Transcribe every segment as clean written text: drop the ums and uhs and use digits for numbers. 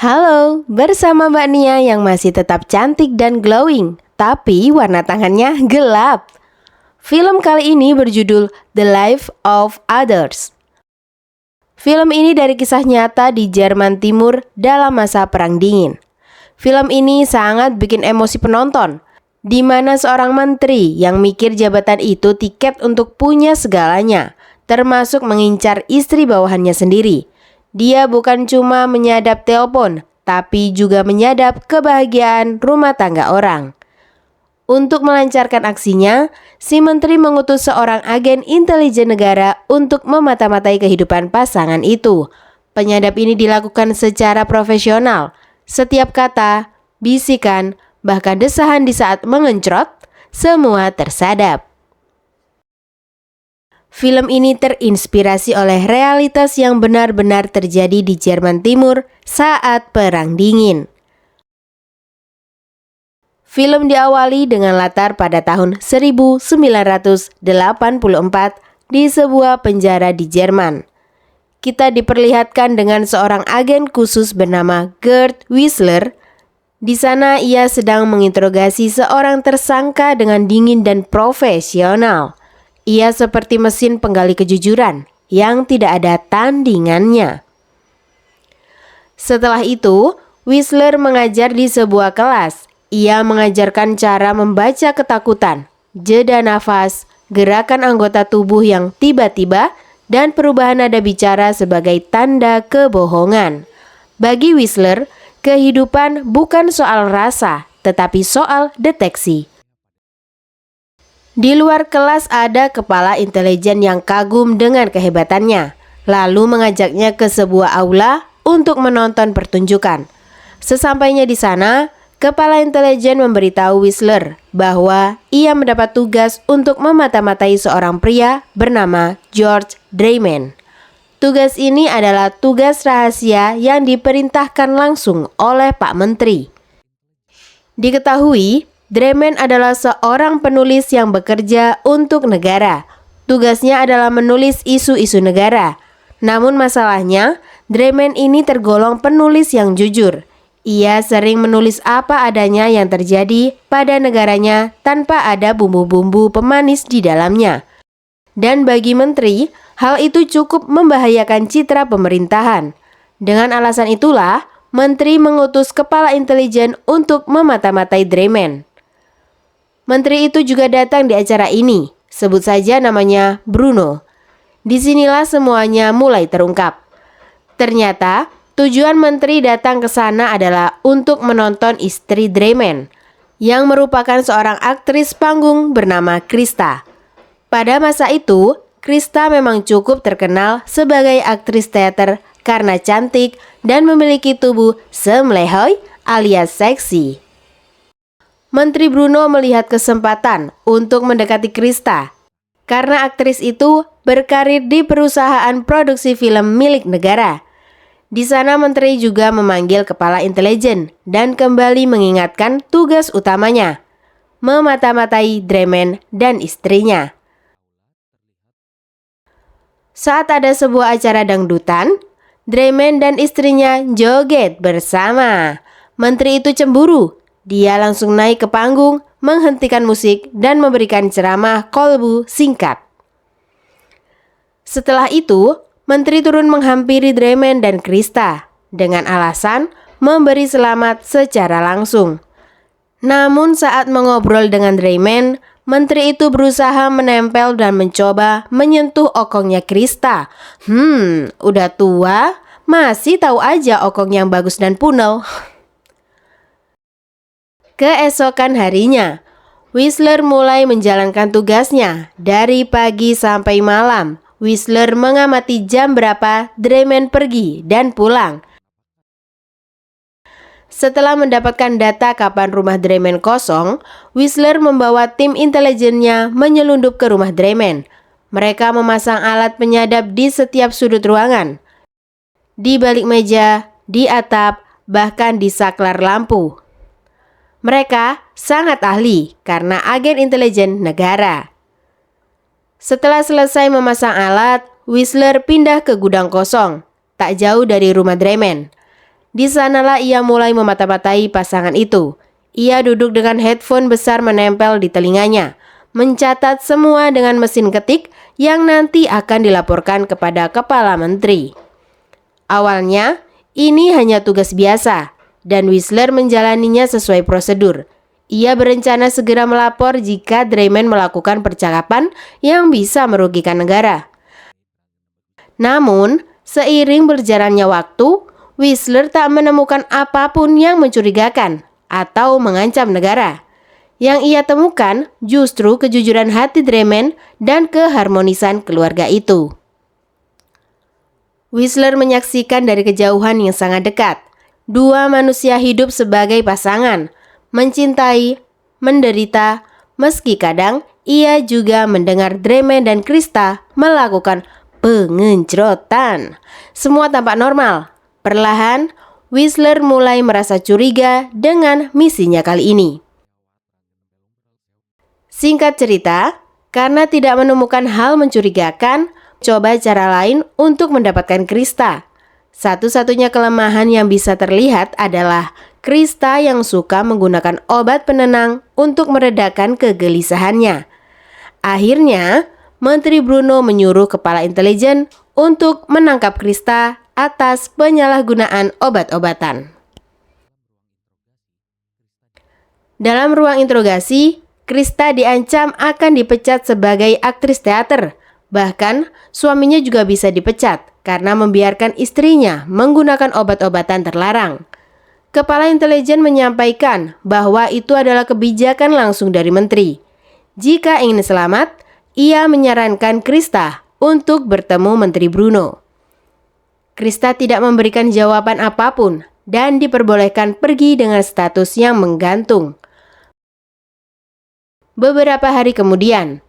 Halo, bersama Mbak Nia yang masih tetap cantik dan glowing, tapi warna tangannya gelap. Film kali ini berjudul The Life of Others. Film ini dari kisah nyata di Jerman Timur dalam masa Perang Dingin. Film ini sangat bikin emosi penonton, di mana seorang menteri yang mikir jabatan itu tiket untuk punya segalanya, termasuk mengincar istri bawahannya sendiri. Dia bukan cuma menyadap telepon, tapi juga menyadap kebahagiaan rumah tangga orang. Untuk melancarkan aksinya, si menteri mengutus seorang agen intelijen negara untuk memata-matai kehidupan pasangan itu. Penyadap ini dilakukan secara profesional. Setiap kata, bisikan, bahkan desahan di saat mengencrot, semua tersadap. Film ini terinspirasi oleh realitas yang benar-benar terjadi di Jerman Timur saat Perang Dingin. Film diawali dengan latar pada tahun 1984 di sebuah penjara di Jerman. Kita diperlihatkan dengan seorang agen khusus bernama Gerd Wissler. Di sana ia sedang menginterogasi seorang tersangka dengan dingin dan profesional. Ia seperti mesin penggali kejujuran yang tidak ada tandingannya. Setelah itu, Wissler mengajar di sebuah kelas. Ia mengajarkan cara membaca ketakutan, jeda nafas, gerakan anggota tubuh yang tiba-tiba, dan perubahan nada bicara sebagai tanda kebohongan. Bagi Wissler, kehidupan bukan soal rasa, tetapi soal deteksi. Di luar kelas ada kepala intelijen yang kagum dengan kehebatannya, lalu mengajaknya ke sebuah aula untuk menonton pertunjukan. Sesampainya di sana, kepala intelijen memberitahu Wissler bahwa ia mendapat tugas untuk memata-matai seorang pria bernama George Dreimann. Tugas ini adalah tugas rahasia yang diperintahkan langsung oleh Pak Menteri. Diketahui, Dreimann adalah seorang penulis yang bekerja untuk negara. Tugasnya adalah menulis isu-isu negara. Namun masalahnya, Dreimann ini tergolong penulis yang jujur. Ia sering menulis apa adanya yang terjadi pada negaranya tanpa ada bumbu-bumbu pemanis di dalamnya. Dan bagi menteri, hal itu cukup membahayakan citra pemerintahan. Dengan alasan itulah, menteri mengutus kepala intelijen untuk memata-matai Dreimann. Menteri itu juga datang di acara ini, sebut saja namanya Bruno. Disinilah semuanya mulai terungkap. Ternyata, tujuan menteri datang ke sana adalah untuk menonton istri Dreimann, yang merupakan seorang aktris panggung bernama Krista. Pada masa itu, Krista memang cukup terkenal sebagai aktris teater karena cantik dan memiliki tubuh semlehoi alias seksi. Menteri Bruno melihat kesempatan untuk mendekati Krista karena aktris itu berkarir di perusahaan produksi film milik negara. Di sana menteri juga memanggil kepala intelijen dan kembali mengingatkan tugas utamanya, memata-matai Dreimann dan istrinya. Saat ada sebuah acara dangdutan, Dreimann dan istrinya joget bersama. Menteri itu cemburu. Dia langsung naik ke panggung, menghentikan musik, dan memberikan ceramah kolbu singkat. Setelah itu, menteri turun menghampiri Dreimann dan Krista dengan alasan memberi selamat secara langsung. Namun saat mengobrol dengan Dreimann, menteri itu berusaha menempel dan mencoba menyentuh okongnya Krista. Udah tua, masih tahu aja okong yang bagus dan punel. Keesokan harinya, Wissler mulai menjalankan tugasnya. Dari pagi sampai malam, Wissler mengamati jam berapa Dreimann pergi dan pulang. Setelah mendapatkan data kapan rumah Dreimann kosong, Wissler membawa tim intelijennya menyelundup ke rumah Dreimann. Mereka memasang alat penyadap di setiap sudut ruangan, di balik meja, di atap, bahkan di saklar lampu. Mereka sangat ahli karena agen intelijen negara. Setelah selesai memasang alat, Wissler pindah ke gudang kosong, tak jauh dari rumah Dreimann. Di sanalah ia mulai memata-matai pasangan itu. Ia duduk dengan headphone besar menempel di telinganya, mencatat semua dengan mesin ketik yang nanti akan dilaporkan kepada Kepala Menteri. Awalnya, ini hanya tugas biasa, dan Whistler menjalaninya sesuai prosedur. Ia berencana segera melapor jika Draiman melakukan percakapan yang bisa merugikan negara. Namun, seiring berjalannya waktu, Whistler tak menemukan apapun yang mencurigakan atau mengancam negara. Yang ia temukan justru kejujuran hati Draiman dan keharmonisan keluarga itu. Whistler menyaksikan dari kejauhan yang sangat dekat. Dua manusia hidup sebagai pasangan, mencintai, menderita, meski kadang ia juga mendengar Draiman dan Krista melakukan pengencrotan. Semua tampak normal. Perlahan, Whistler mulai merasa curiga dengan misinya kali ini. Singkat cerita, karena tidak menemukan hal mencurigakan, coba cara lain untuk mendapatkan Krista. Satu-satunya kelemahan yang bisa terlihat adalah Krista yang suka menggunakan obat penenang untuk meredakan kegelisahannya. Akhirnya, Menteri Bruno menyuruh kepala intelijen untuk menangkap Krista atas penyalahgunaan obat-obatan. Dalam ruang interogasi, Krista diancam akan dipecat sebagai aktris teater. Bahkan, suaminya juga bisa dipecat karena membiarkan istrinya menggunakan obat-obatan terlarang. Kepala intelijen menyampaikan bahwa itu adalah kebijakan langsung dari menteri. Jika ingin selamat, ia menyarankan Krista untuk bertemu Menteri Bruno. Krista tidak memberikan jawaban apapun dan diperbolehkan pergi dengan status yang menggantung. Beberapa hari kemudian,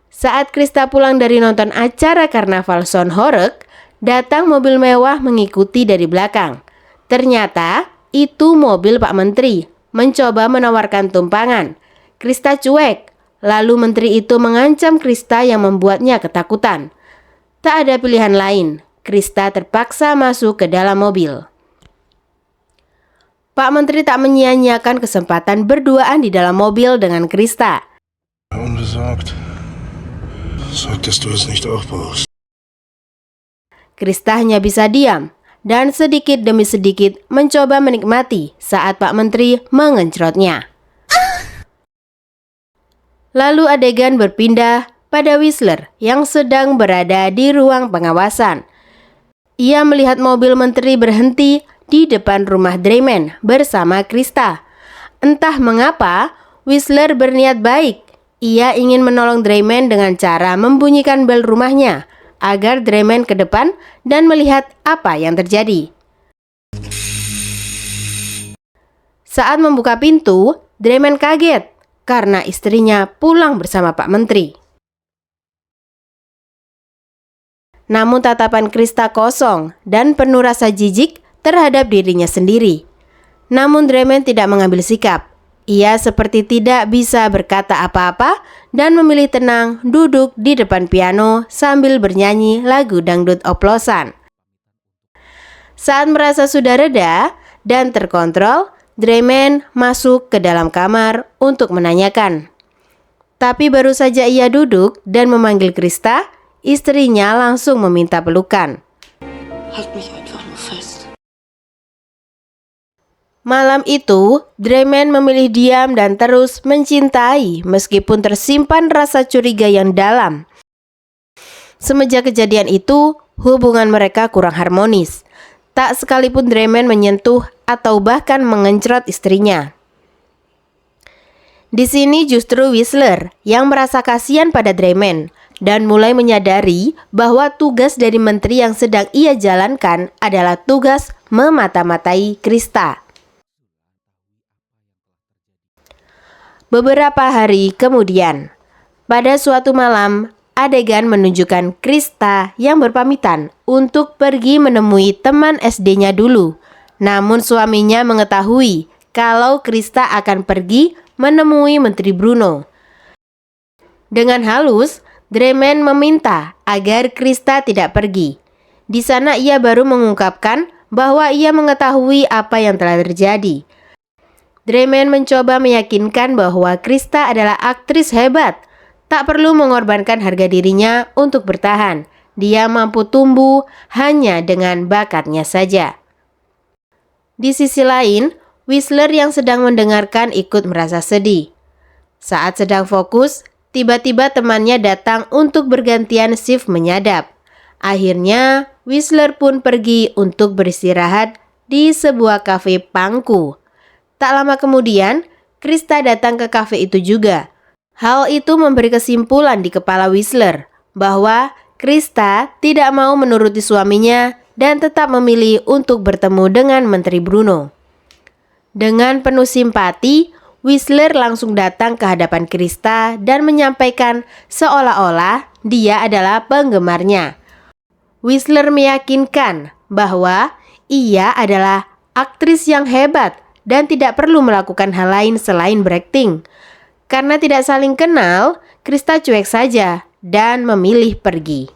saat Krista pulang dari nonton acara karnaval Sonhorek, datang mobil mewah mengikuti dari belakang. Ternyata itu mobil Pak Menteri, mencoba menawarkan tumpangan. Krista cuek, lalu menteri itu mengancam Krista yang membuatnya ketakutan. Tak ada pilihan lain. Krista terpaksa masuk ke dalam mobil. Pak Menteri tak menyia-nyiakan kesempatan berduaan di dalam mobil dengan Krista. Unbesorgt. Sorg, dass du es nicht aufbrauchst. Krista hanya bisa diam dan sedikit demi sedikit mencoba menikmati saat Pak Menteri mengencrotnya. Lalu adegan berpindah pada Whistler yang sedang berada di ruang pengawasan. Ia melihat mobil menteri berhenti di depan rumah Draiman bersama Krista. Entah mengapa, Whistler berniat baik. Ia ingin menolong Draiman dengan cara membunyikan bel rumahnya agar Draiman ke depan dan melihat apa yang terjadi. Saat membuka pintu, Draiman kaget karena istrinya pulang bersama Pak Menteri. Namun tatapan Krista kosong dan penuh rasa jijik terhadap dirinya sendiri. Namun Draiman tidak mengambil sikap. Ia seperti tidak bisa berkata apa-apa dan memilih tenang duduk di depan piano sambil bernyanyi lagu dangdut oplosan. Saat merasa sudah reda dan terkontrol, Draiman masuk ke dalam kamar untuk menanyakan. Tapi baru saja ia duduk dan memanggil Krista, istrinya langsung meminta pelukan. Halt mich einfach nur fest. Malam itu, Draiman memilih diam dan terus mencintai meskipun tersimpan rasa curiga yang dalam. Semenjak kejadian itu, hubungan mereka kurang harmonis. Tak sekalipun Draiman menyentuh atau bahkan mengencrot istrinya. Di sini justru Whistler yang merasa kasihan pada Draiman dan mulai menyadari bahwa tugas dari menteri yang sedang ia jalankan adalah tugas memata-matai Krista. Beberapa hari kemudian, pada suatu malam, adegan menunjukkan Krista yang berpamitan untuk pergi menemui teman SD-nya dulu. Namun suaminya mengetahui kalau Krista akan pergi menemui Menteri Bruno. Dengan halus, Draiman meminta agar Krista tidak pergi. Di sana ia baru mengungkapkan bahwa ia mengetahui apa yang telah terjadi. Draiman mencoba meyakinkan bahwa Krista adalah aktris hebat, tak perlu mengorbankan harga dirinya untuk bertahan. Dia mampu tumbuh hanya dengan bakatnya saja. Di sisi lain, Whistler yang sedang mendengarkan ikut merasa sedih. Saat sedang fokus, tiba-tiba temannya datang untuk bergantian shift menyadap. Akhirnya, Whistler pun pergi untuk beristirahat di sebuah kafe pangku. Tak lama kemudian, Krista datang ke kafe itu juga. Hal itu memberi kesimpulan di kepala Whistler bahwa Krista tidak mau menuruti suaminya dan tetap memilih untuk bertemu dengan Menteri Bruno. Dengan penuh simpati, Whistler langsung datang ke hadapan Krista dan menyampaikan seolah-olah dia adalah penggemarnya. Whistler meyakinkan bahwa ia adalah aktris yang hebat dan tidak perlu melakukan hal lain selain berakting. Karena tidak saling kenal, Krista cuek saja dan memilih pergi.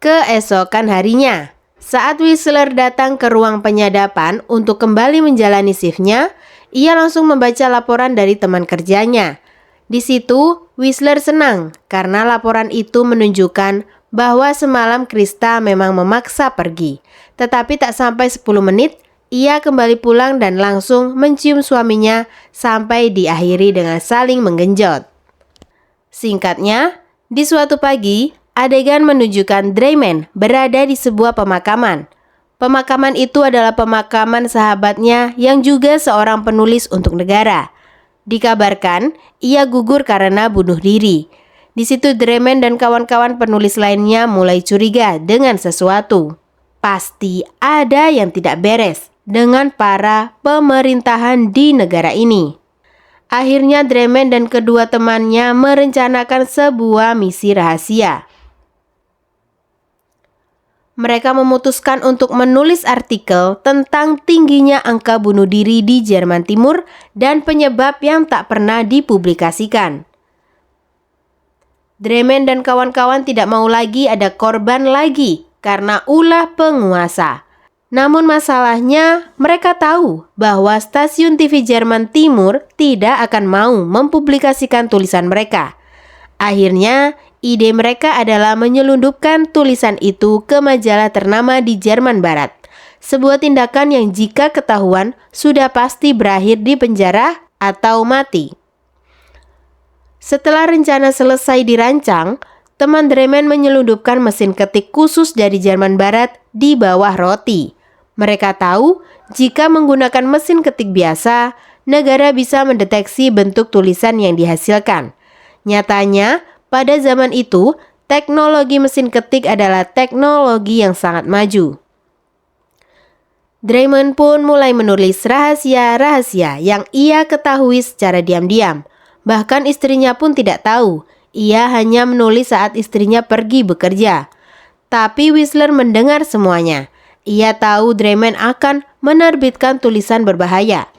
Keesokan harinya, saat Whistler datang ke ruang penyadapan untuk kembali menjalani shiftnya, ia langsung membaca laporan dari teman kerjanya. Di situ, Whistler senang karena laporan itu menunjukkan bahwa semalam Krista memang memaksa pergi. Tetapi tak sampai 10 menit, ia kembali pulang dan langsung mencium suaminya sampai diakhiri dengan saling menggenjot. Singkatnya, di suatu pagi, adegan menunjukkan Draiman berada di sebuah pemakaman. Pemakaman itu adalah pemakaman sahabatnya yang juga seorang penulis untuk negara. Dikabarkan, ia gugur karena bunuh diri. Di situ Draiman dan kawan-kawan penulis lainnya mulai curiga dengan sesuatu. Pasti ada yang tidak beres dengan para pemerintahan di negara ini. Akhirnya Draiman dan kedua temannya merencanakan sebuah misi rahasia. Mereka memutuskan untuk menulis artikel tentang tingginya angka bunuh diri di Jerman Timur dan penyebab yang tak pernah dipublikasikan. Draiman dan kawan-kawan tidak mau lagi ada korban lagi karena ulah penguasa. Namun masalahnya, mereka tahu bahwa stasiun TV Jerman Timur tidak akan mau mempublikasikan tulisan mereka. Akhirnya, ide mereka adalah menyelundupkan tulisan itu ke majalah ternama di Jerman Barat. Sebuah tindakan yang jika ketahuan sudah pasti berakhir di penjara atau mati. Setelah rencana selesai dirancang, teman Draiman menyelundupkan mesin ketik khusus dari Jerman Barat di bawah roti. Mereka tahu jika menggunakan mesin ketik biasa, negara bisa mendeteksi bentuk tulisan yang dihasilkan. Nyatanya, pada zaman itu, teknologi mesin ketik adalah teknologi yang sangat maju. Draiman pun mulai menulis rahasia-rahasia yang ia ketahui secara diam-diam. Bahkan istrinya pun tidak tahu. Ia hanya menulis saat istrinya pergi bekerja. Tapi Whistler mendengar semuanya. Ia tahu Draiman akan menerbitkan tulisan berbahaya.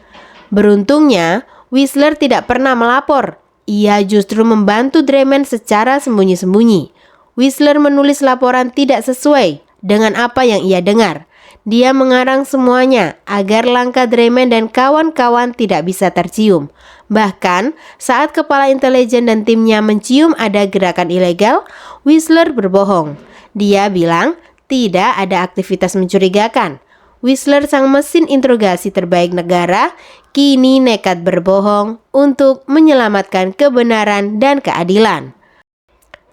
Beruntungnya, Whistler tidak pernah melapor. Ia justru membantu Draiman secara sembunyi-sembunyi. Whistler menulis laporan tidak sesuai dengan apa yang ia dengar. Dia mengarang semuanya agar langkah Draiman dan kawan-kawan tidak bisa tercium. Bahkan, saat kepala intelijen dan timnya mencium ada gerakan ilegal, Whistler berbohong. Dia bilang tidak ada aktivitas mencurigakan. Whistler, sang mesin interogasi terbaik negara, kini nekat berbohong untuk menyelamatkan kebenaran dan keadilan.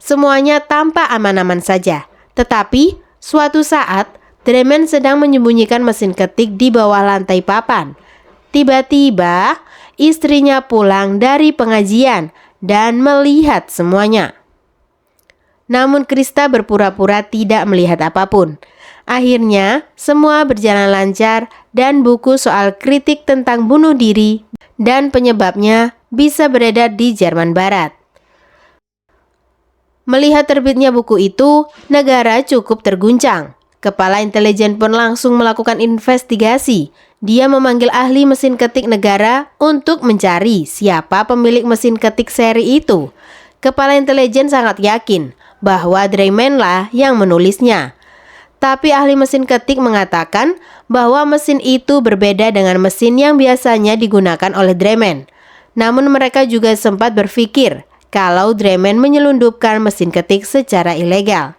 Semuanya tampak aman-aman saja. Tetapi, suatu saat, Draiman sedang menyembunyikan mesin ketik di bawah lantai papan. Tiba-tiba, istrinya pulang dari pengajian dan melihat semuanya. Namun Krista berpura-pura tidak melihat apapun. Akhirnya, semua berjalan lancar dan buku soal kritik tentang bunuh diri dan penyebabnya bisa beredar di Jerman Barat. Melihat terbitnya buku itu, negara cukup terguncang. Kepala intelijen pun langsung melakukan investigasi. Dia memanggil ahli mesin ketik negara untuk mencari siapa pemilik mesin ketik seri itu. Kepala intelijen sangat yakin bahwa Draiman lah yang menulisnya. Tapi ahli mesin ketik mengatakan bahwa mesin itu berbeda dengan mesin yang biasanya digunakan oleh Draiman. Namun mereka juga sempat berpikir kalau Draiman menyelundupkan mesin ketik secara ilegal.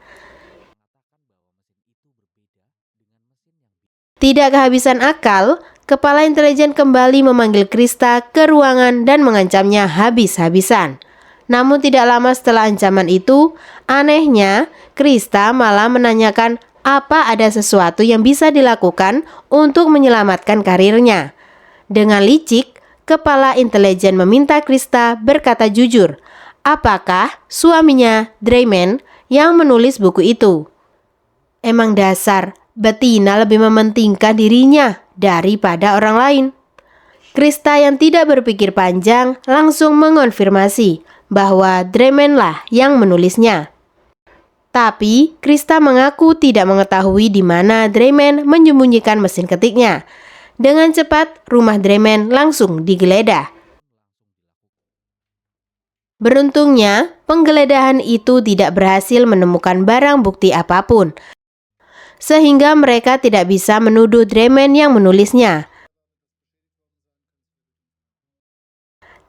Tidak kehabisan akal, kepala intelijen kembali memanggil Krista ke ruangan dan mengancamnya habis-habisan. Namun tidak lama setelah ancaman itu, anehnya Krista malah menanyakan apa ada sesuatu yang bisa dilakukan untuk menyelamatkan karirnya. Dengan licik, kepala intelijen meminta Krista berkata jujur, apakah suaminya Draiman yang menulis buku itu. Emang dasar, betina lebih mementingkan dirinya daripada orang lain. Krista yang tidak berpikir panjang langsung mengonfirmasi bahwa Draiman lah yang menulisnya. Tapi Krista mengaku tidak mengetahui di mana Draiman menyembunyikan mesin ketiknya. Dengan cepat, rumah Draiman langsung digeledah. Beruntungnya, penggeledahan itu tidak berhasil menemukan barang bukti apapun, sehingga mereka tidak bisa menuduh Draiman yang menulisnya.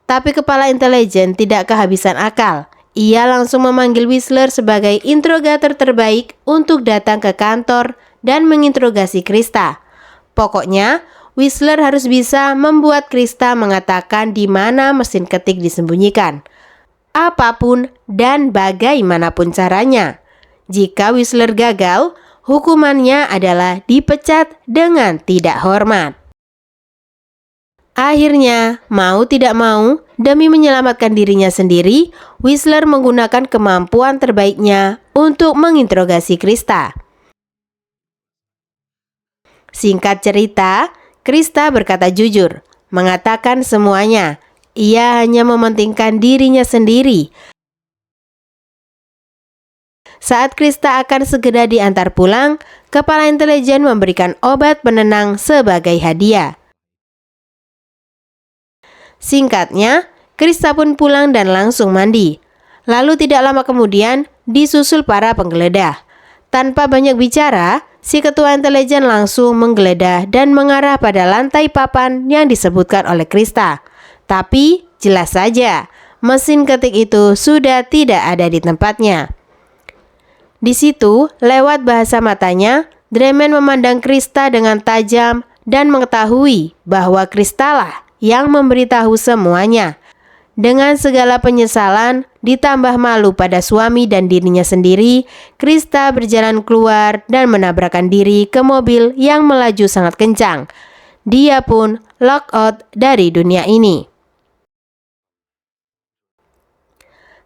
Tapi kepala intelijen tidak kehabisan akal. Ia langsung memanggil Whistler sebagai interrogator terbaik untuk datang ke kantor dan menginterogasi Krista. Pokoknya, Whistler harus bisa membuat Krista mengatakan di mana mesin ketik disembunyikan. Apapun dan bagaimanapun caranya. Jika Whistler gagal, hukumannya adalah dipecat dengan tidak hormat. Akhirnya, mau tidak mau, demi menyelamatkan dirinya sendiri, Whistler menggunakan kemampuan terbaiknya untuk menginterogasi Krista. Singkat cerita, Krista berkata jujur, mengatakan semuanya. Ia hanya mementingkan dirinya sendiri. Saat Krista akan segera diantar pulang, kepala intelijen memberikan obat penenang sebagai hadiah. Singkatnya, Krista pun pulang dan langsung mandi. Lalu tidak lama kemudian disusul para penggeledah. Tanpa banyak bicara, si ketua intelijen langsung menggeledah dan mengarah pada lantai papan yang disebutkan oleh Krista. Tapi jelas saja, mesin ketik itu sudah tidak ada di tempatnya. Di situ, lewat bahasa matanya, Draiman memandang Krista dengan tajam dan mengetahui bahwa Krista lah yang memberitahu semuanya. Dengan segala penyesalan ditambah malu pada suami dan dirinya sendiri, Krista berjalan keluar dan menabrakkan diri ke mobil yang melaju sangat kencang. Dia pun lock out dari dunia ini.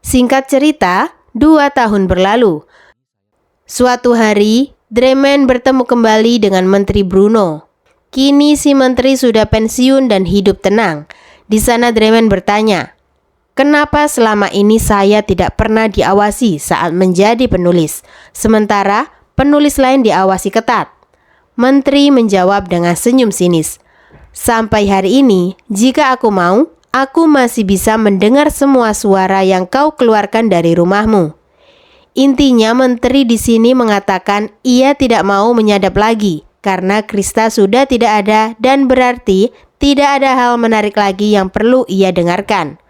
Singkat cerita, 2 tahun berlalu. Suatu hari, Draiman bertemu kembali dengan Menteri Bruno. Kini si menteri sudah pensiun dan hidup tenang. Di sana Draiman bertanya, kenapa selama ini saya tidak pernah diawasi saat menjadi penulis, sementara penulis lain diawasi ketat? Menteri menjawab dengan senyum sinis, sampai hari ini, jika aku mau, aku masih bisa mendengar semua suara yang kau keluarkan dari rumahmu. Intinya menteri di sini mengatakan ia tidak mau menyadap lagi karena Krista sudah tidak ada dan berarti tidak ada hal menarik lagi yang perlu ia dengarkan.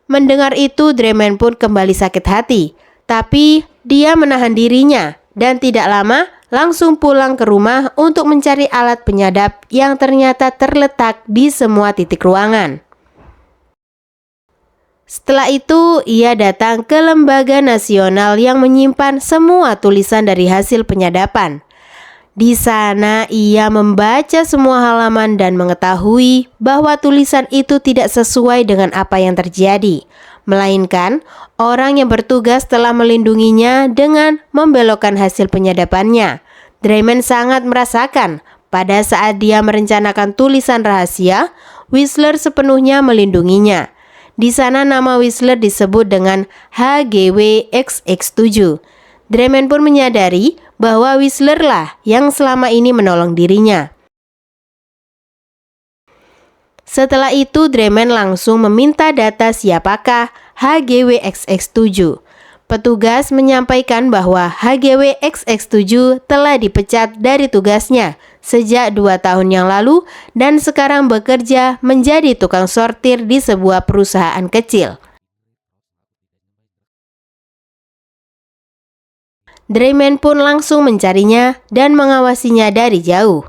Mendengar itu Draiman pun kembali sakit hati, tapi dia menahan dirinya dan tidak lama langsung pulang ke rumah untuk mencari alat penyadap yang ternyata terletak di semua titik ruangan. Setelah itu, ia datang ke lembaga nasional yang menyimpan semua tulisan dari hasil penyadapan. Di sana, ia membaca semua halaman dan mengetahui bahwa tulisan itu tidak sesuai dengan apa yang terjadi, melainkan orang yang bertugas telah melindunginya dengan membelokkan hasil penyadapannya. Draiman sangat merasakan pada saat dia merencanakan tulisan rahasia, Whistler sepenuhnya melindunginya. Di sana nama Whistler disebut dengan HGWXX7. Draiman pun menyadari bahwa Whistler lah yang selama ini menolong dirinya. Setelah itu Draiman langsung meminta data siapakah HGWXX7. Petugas menyampaikan bahwa HGW XX7 telah dipecat dari tugasnya sejak 2 tahun yang lalu dan sekarang bekerja menjadi tukang sortir di sebuah perusahaan kecil. Draiman pun langsung mencarinya dan mengawasinya dari jauh.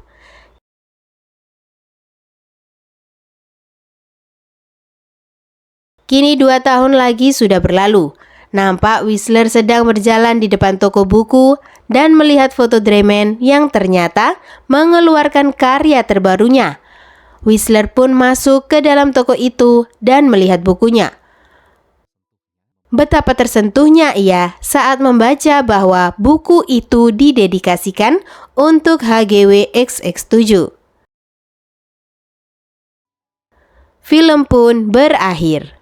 Kini 2 tahun lagi sudah berlalu. Nampak Whistler sedang berjalan di depan toko buku dan melihat foto Draiman yang ternyata mengeluarkan karya terbarunya. Whistler pun masuk ke dalam toko itu dan melihat bukunya. Betapa tersentuhnya ia saat membaca bahwa buku itu didedikasikan untuk HGW XX7. Film pun berakhir.